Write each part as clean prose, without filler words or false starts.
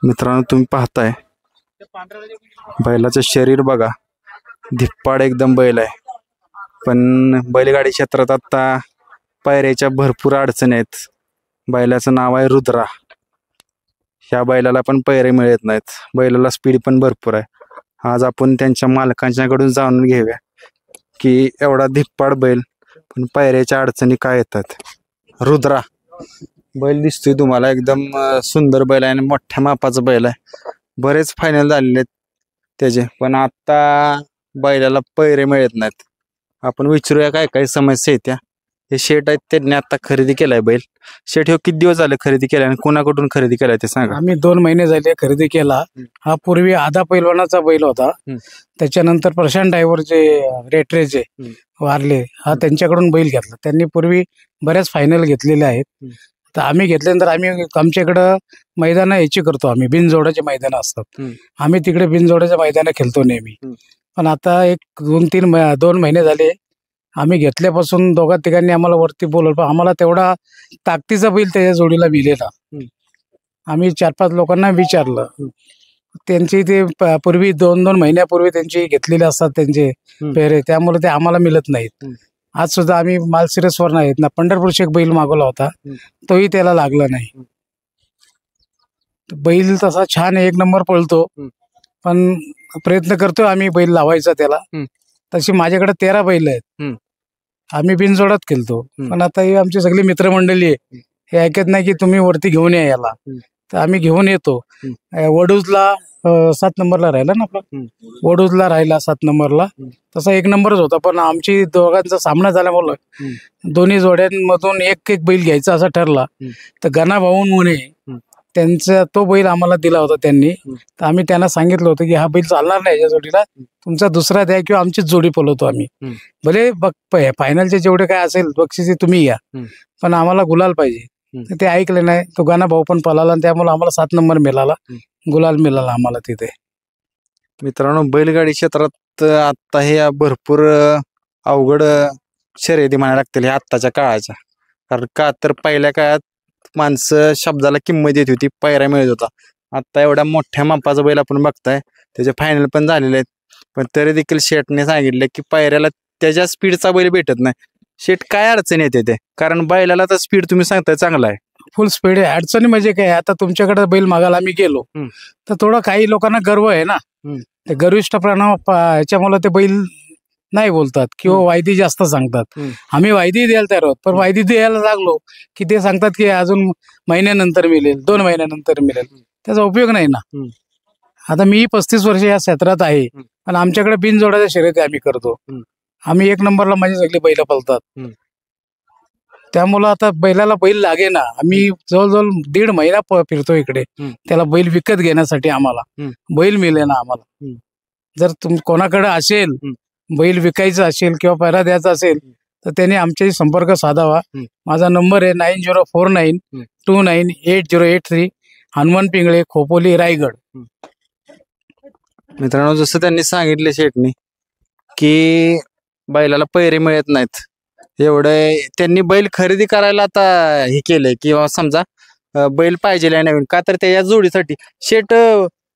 मित्रांनो तुम्ही पाहताय बैलाचं शरीर बघा, धिप्पाड एकदम बैल आहे. पण बैलगाडी क्षेत्रात आता पायऱ्याच्या भरपूर अडचणी आहेत. बैलाचं नाव आहे रुद्रा. ह्या बैलाला पण पायरे मिळत नाहीत. बैलाला स्पीड पण भरपूर आहे. आज आपण त्यांच्या मालकांच्याकडून जाणून घेऊया की एवढा धिप्पाड बैल पण पायऱ्याच्या अडचणी काय येतात. रुद्रा बैल दिसतोय तुम्हाला, एकदम सुंदर बैल आहे आणि मोठ्या मापाचा बैल आहे. बरेच फायनल झालेले आहेत त्याचे, पण आता बैलाला पैरे मिळत नाहीत. आपण विचारूया काय काय समस्या आहेत त्या. हे शेट आहेत, त्यांनी आता खरेदी केलाय बैल. शेट, हे किती दिवस झाले खरेदी केलाय आणि कोणाकडून खरेदी केलाय ते सांगा. आम्ही 2 महिने झाले खरेदी केला. हा पूर्वी आधा पैलवानाचा बैल होता. त्याच्यानंतर प्रशांत ड्रायव्हर जे रेटरेचे वारले, हा त्यांच्याकडून बैल घेतला. त्यांनी पूर्वी बऱ्याच फायनल घेतलेले आहेत. तर आम्ही घेतल्यानंतर आम्ही आमच्याकडं मैदान याची करतो, आम्ही बिनजोडाचे मैदान असतात. आम्ही तिकडे बिनजोडाचे मैदान खेळतो नेहमी. पण आता 2 महिने झाले आम्ही घेतल्यापासून दोघा तिघांनी आम्हाला वरती बोलवलं, पण आम्हाला तेवढा ताकदीचा बैल त्याच्या जोडीला मिळेला. आम्ही 4-5 लोकांना विचारलं, त्यांची ते पूर्वी 2-2 महिन्यापूर्वी त्यांची घेतलेले असतात त्यांचे पेरे, त्यामुळे ते आम्हाला मिळत नाहीत. आज सुद्धा आम्ही मालसिरसवर नाहीत ना, पंढरपूरशी एक बैल मागवला होता, तोही त्याला लागला नाही. बैल तसा छान 1 नंबर पळतो, पण प्रयत्न करतोय आम्ही बैल लावायचा त्याला. तशी माझ्याकडे 13 बैल आहेत. आम्ही बिनजोडात खेळतो. पण आता ही आमची सगळी मित्रमंडळी आहे, हे ऐकत नाही की तुम्ही वरती घेऊन या याला. तर आम्ही घेऊन येतो. वडूजला 7 नंबरला राहिला ना आपला, वडूजला राहिला 7 नंबरला. तसा 1 नंबरच होता, पण आमची दोघांचा सामना झाल्यामुळे दोन्ही जोड्यांमधून एक बैल घ्यायचा असा ठरला. तर गणा भाऊन म्हणे त्यांचा तो बैल आम्हाला दिला होता त्यांनी. तर आम्ही त्यांना सांगितलं होतं की हा बैल चालणार नाही याच्या जोडीला, तुमचा दुसरा द्या किंवा आमचीच जोडी पळवतो आम्ही. भले फायनलचे जेवढे काय असेल बक्षिसे तुम्ही या, पण आम्हाला गुलाल पाहिजे. ते ऐकले नाही. तो गणा भाऊ पण पळाला आणि त्यामुळे आम्हाला 7 नंबर मिळाला, गुलाल मिळाला आम्हाला तिथे. मित्रांनो, बैलगाडी क्षेत्रात आता हे भरपूर अवघड शर्यती म्हणायला लागतील ह्या आत्ताच्या काळाच्या. कारण का तर पहिल्या काळात माणसं शब्दाला किंमत देत होती, पायऱ्या मिळत होता. आता एवढ्या मोठ्या मापाचा बैल आपण बघताय, त्याचे फायनल पण झालेले आहेत. पण तरी देखील शेटने सांगितलं की पायऱ्याला त्याच्या स्पीडचा बैल भेटत नाही. शेट, काय अडचण येते ते? कारण बैलाला तर स्पीड तुम्ही सांगताय चांगला आहे, फुल स्पीड आहे. अडचणी म्हणजे काय, आता तुमच्याकडे बैल मागायला आम्ही गेलो तर थोडं काही लोकांना गर्व आहे ना, ते गर्विष्ठपणा ह्याच्यामुळे ते बैल नाही बोलतात किंवा वायदी जास्त सांगतात. आम्ही वायदी द्यायला तयार आहोत, पण वायदी द्यायला लागलो की ते सांगतात की अजून महिन्यानंतर मिळेल, 2 महिन्यानंतर मिळेल. त्याचा उपयोग नाही ना. आता मी 35 वर्ष या क्षेत्रात आहे, पण आमच्याकडे बिनजोडाच्या शर्यती आम्ही करतो. आम्ही 1 नंबरला माझी सगळी बैल पळतात. त्यामुळं आता बैलाला बैल लागे ना. आम्ही जवळजवळ 1.5 महिना फिरतो इकडे त्याला बैल विकत घेण्यासाठी. आम्हाला बैल मिळे ना आम्हाला. जर कोणाकडे असेल बैल विकायचा असेल किंवा पैरा द्यायचा असेल तर त्याने आमच्याशी संपर्क साधावा. माझा नंबर आहे 9049298083, हनुमान पिंगळे, खोपोली, रायगड. मित्रांनो, जसं त्यांनी सांगितले शेटनी की बैलाला पैरे मिळत नाहीत, एवढं त्यांनी बैल खरेदी करायला आता हे केलंय किंवा समजा बैल पाहिजे नवीन, का तर त्याच्या जोडीसाठी. शेट,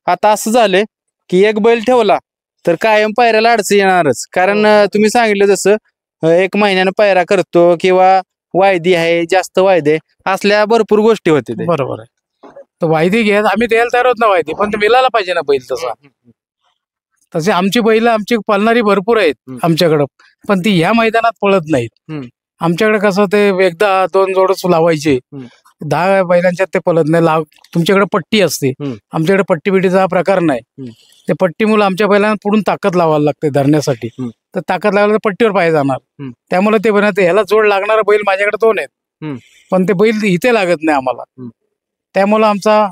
आता असं झालंय की एक बैल ठेवला तर कायम पायऱ्याला अडचण येणारच. कारण तुम्ही सांगितलं जसं 1 महिन्यानं पायरा करतो किंवा वायदी आहे, जास्त वायदे असल्या भरपूर गोष्टी होते. बरोबर आहे. तर वायदी घ्या, आम्ही द्यायला तयार होत ना वायदी, पण ते मिळायला पाहिजे ना बैल तसा. तसे आमची बैल आमची पळणारी भरपूर आहेत आमच्याकडं, पण ती ह्या मैदानात पळत नाहीत. आमच्याकडे कसं ते एकदा 2 जोडच लावायचे, 10 बैलांच्यात ते पळत नाही. तुमच्याकडे पट्टी असते, आमच्याकडे पट्टी बिटीचा हा प्रकार नाही. ते पट्टीमुळे आमच्या बैलांना पुढून ताकद लावायला लागते धरण्यासाठी. तर ताकद लावल्यावर पट्टीवर पाय जाणार, त्यामुळे ते बनवते. ह्याला जोड लागणारा बैल माझ्याकडे 2 आहेत, पण ते बैल इथे लागत नाही आम्हाला. त्यामुळे आमचा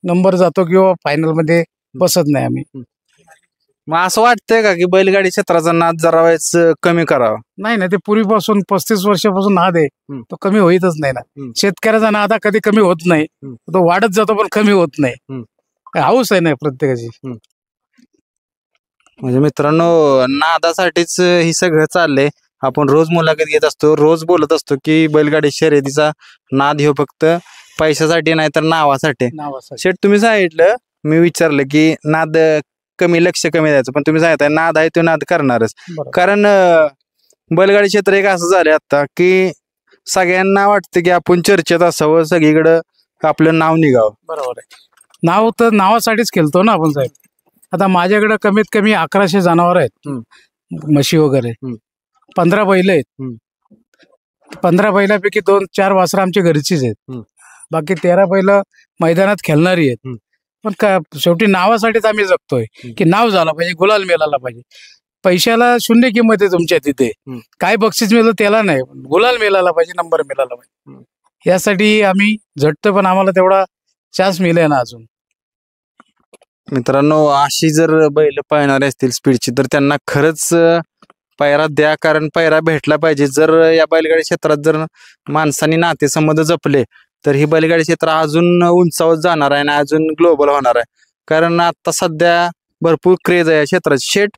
नंबर जातो किंवा फायनल मध्ये बसत नाही आम्ही. मग असं वाटतंय का की बैलगाडी क्षेत्राचा नाद जरा वेळेस कमी करावा? नाही ना, ते पूर्वीपासून 35 वर्षापासून नाद आहे, तो कमी होईतच नाही ना. शेतकऱ्याचा नाद हा कधी कमी होत नाही, तो वाढत जातो पण कमी होत नाही. हाऊस आहे ना प्रत्येकाची. म्हणजे मित्रांनो, नादासाठीच हे सगळं चाललंय. आपण रोज मुलाखत घेत असतो, रोज बोलत असतो की बैलगाडी शर्यतीचा नाद हे फक्त पैशासाठी नाही तर नावासाठी. नावासाठी. शेठ तुम्ही सांगितलं, मी विचारलं की नाद कमी, लक्ष कमी द्यायचं, पण तुम्ही सांगताय नाद आहे तो नाद करणारच. बरोबर. कारण बैलगाडी क्षेत्र एक असं झालं आता की सगळ्यांना वाटतं की आपण चर्चेत असावं, सगळीकडं आपलं नाव निघावं. बरोबर आहे. नाव तर नावासाठीच खेळतो ना आपण साहेब. आता माझ्याकडे कमीत कमी 1100 जनावर आहेत, म्हशी वगैरे. 15 बैल आहेत. 15 बैलापैकी 2-4 वासरं आमच्या घरचीच आहेत. बाकी 13 बैल मैदानात खेळणारी आहेत. पण शेवटी नावासाठीच आम्ही जगतोय की नाव झालं पाहिजे, गुलाल मिळाला पाहिजे. पैशाला शून्य किंमत आहे तुमच्या तिथे. काय बक्षीस मिळतं त्याला नाही, गुलाल मिळाला पाहिजे, नंबर मिळाला पाहिजे. यासाठी आम्ही झटतो, पण आम्हाला तेवढा चान्स मिळेल ना अजून. मित्रांनो, अशी जर बैल पळणारे असतील स्पीडची तर त्यांना खरंच पायरा द्या, कारण पायरा भेटला पाहिजे. जर या बैलगाडी क्षेत्रात जर माणसांनी नातेसंबंध जपले तर ही बैलगाडी क्षेत्र अजून उंचावत जाणार आहे आणि अजून ग्लोबल होणार आहे. कारण आता सध्या भरपूर क्रेज आहे या क्षेत्राची. शेठ,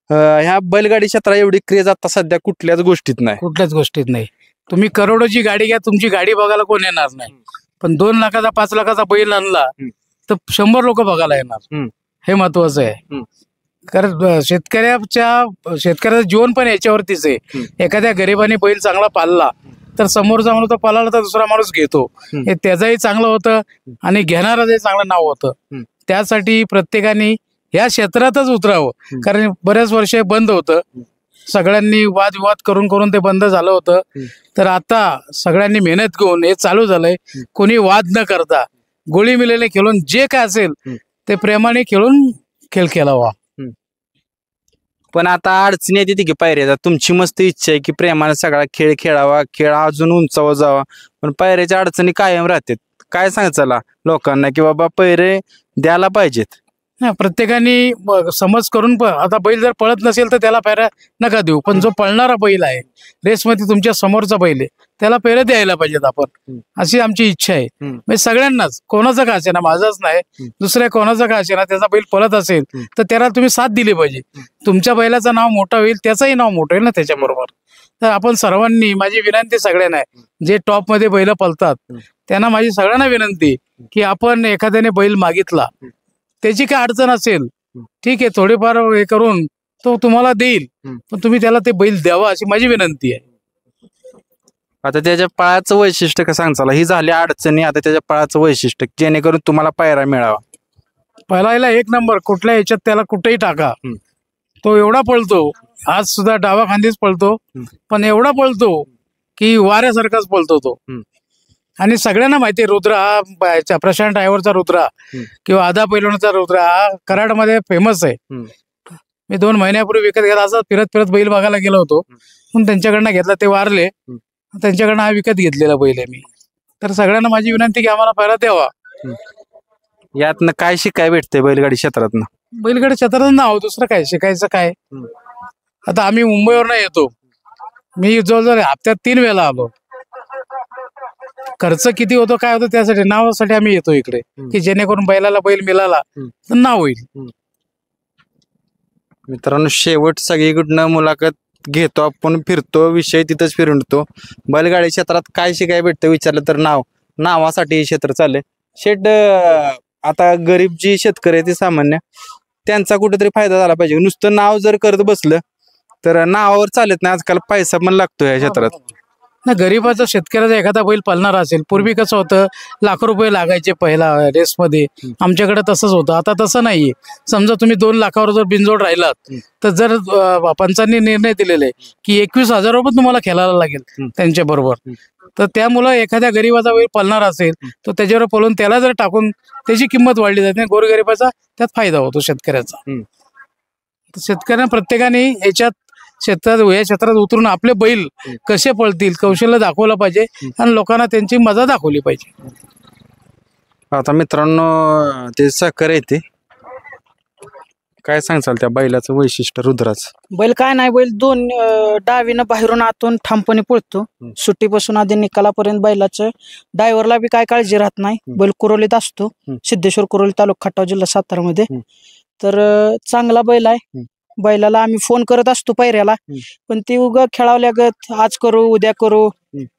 ह्या बैलगाडी क्षेत्रात एवढी क्रेज आता सध्या कुठल्याच गोष्टीत नाही. कुठल्याच गोष्टीत नाही. तुम्ही करोडोची गाडी घ्या, तुमची गाडी बघायला कोण येणार नाही. पण 2 लाखाचा 5 लाखाचा बैल आणला तर 100 लोक बघायला येणार. हे महत्वाचं आहे. कारण शेतकऱ्याचं जीवन पण याच्यावरतीच आहे. एखाद्या गरिबाने बैल चांगला पाळला तर समोरचा माणूस तो पाळला तर दुसरा माणूस घेतो. हे त्याचंही चांगलं होतं आणि घेणाराचंही चांगलं नाव होतं. त्यासाठी प्रत्येकाने या क्षेत्रातच उतरावं. कारण बऱ्याच वर्ष बंद होतं, सगळ्यांनी वादविवाद करून करून ते बंद झालं होतं. तर आता सगळ्यांनी मेहनत घेऊन हे चालू झालंय. कोणी वाद न करता गोळी मिलेले खेळून जे काय असेल ते प्रेमाने खेळून खेळ खेळावा. पण आता अडचणी येते की पायऱ्याचा. तुमची मस्त इच्छा आहे की प्रेमाने सगळा खेळ खेळावा, खेळ अजून उंचावा जावा, पण पायऱ्याच्या अडचणी कायम राहतात. काय सांगायचं लोकांना की बाबा पैरे द्यायला पाहिजेत? प्रत्येकाने समज करून आता बैल जर पळत नसेल तर त्याला पैरा नका देऊ, पण जो पळणारा बैल आहे रेसमध्ये तुमच्या समोरचा बैल आहे त्याला पैरे द्यायला पाहिजेत आपण, अशी आमची इच्छा आहे. म्हणजे सगळ्यांनाच, कोणाचं का असेना, माझाच नाही दुसऱ्या कोणाचं का असेना, त्याचा बैल पळत असेल तर त्याला तुम्ही साथ दिली पाहिजे. तुमच्या बैलाचं नाव मोठं होईल, त्याचंही नाव मोठं होईल ना त्याच्याबरोबर. तर आपण सर्वांनी, माझी विनंती सगळ्यांना आहे, जे टॉप मध्ये बैल पळतात त्यांना माझी सगळ्यांना विनंती की आपण एखाद्याने बैल मागितला, त्याची काय अडचण असेल ठीक आहे, थोडीफार हे करून तो तुम्हाला देईल, पण तुम्ही त्याला ते बैल द्यावा अशी माझी विनंती आहे. आता त्याच्या पळाचं वैशिष्ट्य कसं सांगचाल? ही झाली अडचणी, आता त्याच्या पळाचं वैशिष्ट्य जेणेकरून तुम्हाला पायरा मिळावा. पहिला 1 नंबर, कुठल्या ह्याच्यात त्याला कुठेही टाका, तो एवढा पळतो. आज सुद्धा डावा खांदीच पळतो, पण एवढा पळतो की वाऱ्यासारखाच पळतो तो. आणि सगळ्यांना माहिती, रुद्र हा प्रशांत ड्रायव्हरचा रुद्रा किंवा आधा पैलवानचा रुद्रा हा कराडमध्ये फेमस आहे. मी 2 महिन्यापूर्वी विकत घेतला, असं फिरत फिरत बैल बघायला गेलो होतो, पण त्यांच्याकडनं घेतला, ते वारले, त्यांच्याकडनं हा विकत घेतलेला बैल आहे मी. तर सगळ्यांना माझी विनंती की आम्हाला पैरा द्यावा. यातनं काय शिकाय भेटते बैलगाडी क्षेत्रातनं? बैलगाडी क्षेत्रात नाव, दुसरं काय शिकायचं काय. आता आम्ही मुंबईवरनं येतो, मी जवळजवळ हप्त्यात 3 वेळा आलो. खर्च किती होतो काय होतो त्यासाठी, नावासाठी आम्ही येतो इकडे की जेणेकरून बैलाला बैल मिळाला तर नाव होईल. मित्रांनो, शेवट सगळीकडनं मुलाखत घेतो आपण, फिरतो, विषय तिथंच फिरतो. बैलगाडी क्षेत्रात काय शिकाय भेटतं विचारलं तर नावासाठी हे क्षेत्र चाललंय. शेट, आता गरीब जी शेतकरी आहे ते सामान्य, त्यांचा कुठेतरी फायदा झाला पाहिजे. नुसतं नाव जर करत बसलं तर नावावर चालत नाही, आजकाल पैसा पण लागतो या क्षेत्रात. ना, गरीबाचा शेतकऱ्याचा एखादा बैल पालणारा असेल, पूर्वी कसं होतं लाख रुपये लागायचे पहिला रेसमध्ये, आमच्याकडे तसंच होतं. आता तसं नाहीये. समजा तुम्ही 2 लाखावर जर बिनजोड राहिलात तर जर पंचांनी निर्णय दिलेला आहे की 21,000 रुपये तुम्हाला खेळायला लागेल त्यांच्या बरोबर, तर त्यामुळं एखाद्या गरीबाचा बैल पालणारा असेल तर त्याच्यावर पळून त्याला जर टाकून त्याची किंमत वाढली जाते, गोरगरिबाचा त्यात फायदा होतो शेतकऱ्याचा. शेतकऱ्यांना प्रत्येकाने या क्षेत्रात उतरून आपले बैल कसे पळतील कौशल्य दाखवलं पाहिजे आणि लोकांना त्यांची मजा दाखवली पाहिजे. आता मित्रांनो, ते साखर येते, काय सांगचाल त्या बैलाचं वैशिष्ट्य रुद्राचं? बैल काय नाही, बैल 2 डावीनं बाहेरून आतून ठामपणे पळतो. सुट्टीपासून आधी निकालापर्यंत बैलाचं ड्रायव्हरला बी काय काळजी राहत नाही. बैल कुरोलीत असतो, सिद्धेश्वर कुरोली तालुका खटाव जिल्हा सातारा मध्ये. तर चांगला बैल आहे. बैलाला आम्ही फोन करत असतो पायऱ्याला, पण ती उगा खेळावल्यागत आज करू उद्या करू,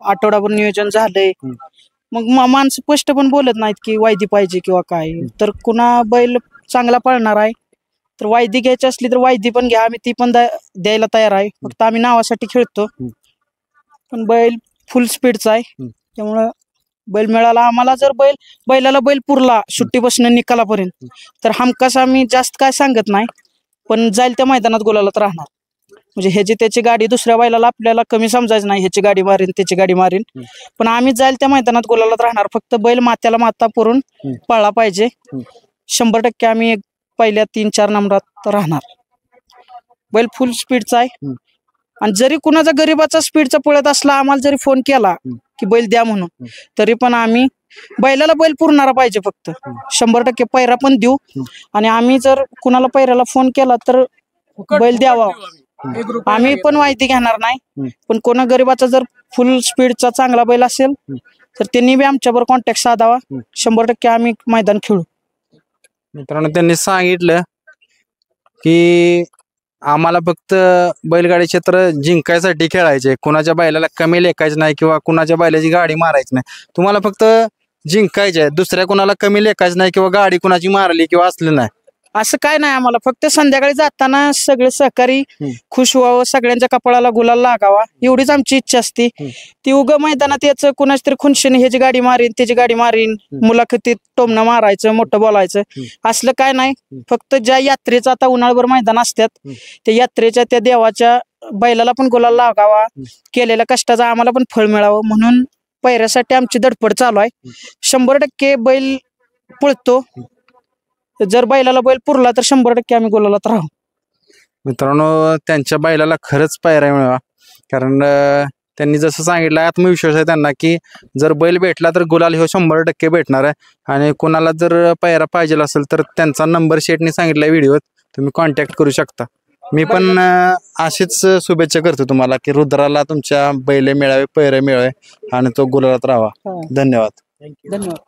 आठवडाभर नियोजन झालंय, मग माणसं स्पष्ट पण बोलत नाहीत की वायदी पाहिजे किंवा काय. तर कुणा बैल चांगला पळणार आहे तर वायदी घ्यायची असली तर वायदी पण घ्या, आम्ही ती पण द्यायला तयार आहे. फक्त आम्ही नावासाठी खेळतो. पण बैल फुल स्पीडचा आहे, त्यामुळं बैल मिळाला आम्हाला. जर बैलाला बैल पुरला सुट्टीपासून निकालापर्यंत तर हमखास आम्ही जास्त काय सांगत नाही, पण जाईल त्या मैदानात गुलालात राहणार. म्हणजे ह्याची त्याची गाडी दुसऱ्या बैलाला आपल्याला कमी समजायचं नाही, ह्याची गाडी मारीन त्याची गाडी मारीन, पण आम्ही जाईल त्या मैदानात गुलालात राहणार. फक्त बैल मात्याला माता पुरून पळला पाहिजे. 100% आम्ही पहिल्या 3-4 नंबरात राहणार. बैल फुल स्पीडचा आहे आणि जरी कुणाचा गरीबाचा स्पीडचा पळत असला आम्हाला जरी फोन केला की बैल द्या म्हणून, तरी पण आम्ही बैलाला बैल पुरणारा पाहिजे. फक्त 100% पैरा पण देऊ. आणि आम्ही जर कुणाला पैराला फोन केला तर बैल द्यावा. आम्ही पण माहिती घेणार नाही, पण कोणा गरीबाचा जर फुल स्पीडचा चांगला बैल असेल तर त्यांनी बी आमच्याबरोबर कॉन्टॅक्ट साधावा. 100% आम्ही मैदान खेळू. मित्रांनो, त्यांनी सांगितलं की आम्हाला फक्त बैलगाडी क्षेत्र जिंकायसाठी खेळायचे, कुणाच्या बैलाला कमी लेखायचं नाही किंवा कुणाच्या बैलाची गाडी मारायची नाही. तुम्हाला फक्त जिंकायचे आहे, दुसऱ्या कुणाला कमी लेखायचं नाही किंवा गाडी कुणाची मारली किंवा असलं नाही. असं काय नाही. आम्हाला फक्त संध्याकाळी जाताना सगळे सहकारी खुश व्हावं, सगळ्यांच्या कपाळाला गुलाल लागावा एवढीच आमची इच्छा असते. ती उगं मैदानात याचं कुणाच तरी खुनशीने ह्याची गाडी मारीन त्याची गाडी मारीन, मुलाखतीत टोमणं मारायचं, मोठं बोलायचं, असलं काय नाही. फक्त ज्या यात्रेचं आता उन्हाळभर मैदान असतात त्या यात्रेच्या त्या देवाच्या बैलाला पण गुलाल लागावा, केलेल्या कष्टाचा आम्हाला पण फळ मिळावं म्हणून पैऱ्यासाठी आमची धडपड चालू आहे. 100% बैल पळतो. जर बैलाला बैल पुरला तर 100% आम्ही गुलालात राहू. मित्रांनो, त्यांच्या बैलाला खरंच पायऱ्या मिळावा, कारण त्यांनी जसं सांगितलं आत्मविश्वास आहे त्यांना की जर बैल भेटला तर गुलाल हे 100% भेटणार आहे. आणि कोणाला जर पायरा पाहिजे असेल तर त्यांचा नंबर शेटने सांगितला व्हिडिओत, तुम्ही कॉन्टॅक्ट करू शकता. मी पण अशीच शुभेच्छा करतो तुम्हाला की रुद्राला तुमच्या बैल मिळावे, पैरे मिळावे आणि तो गुलालात राहावा. धन्यवाद. धन्यवाद.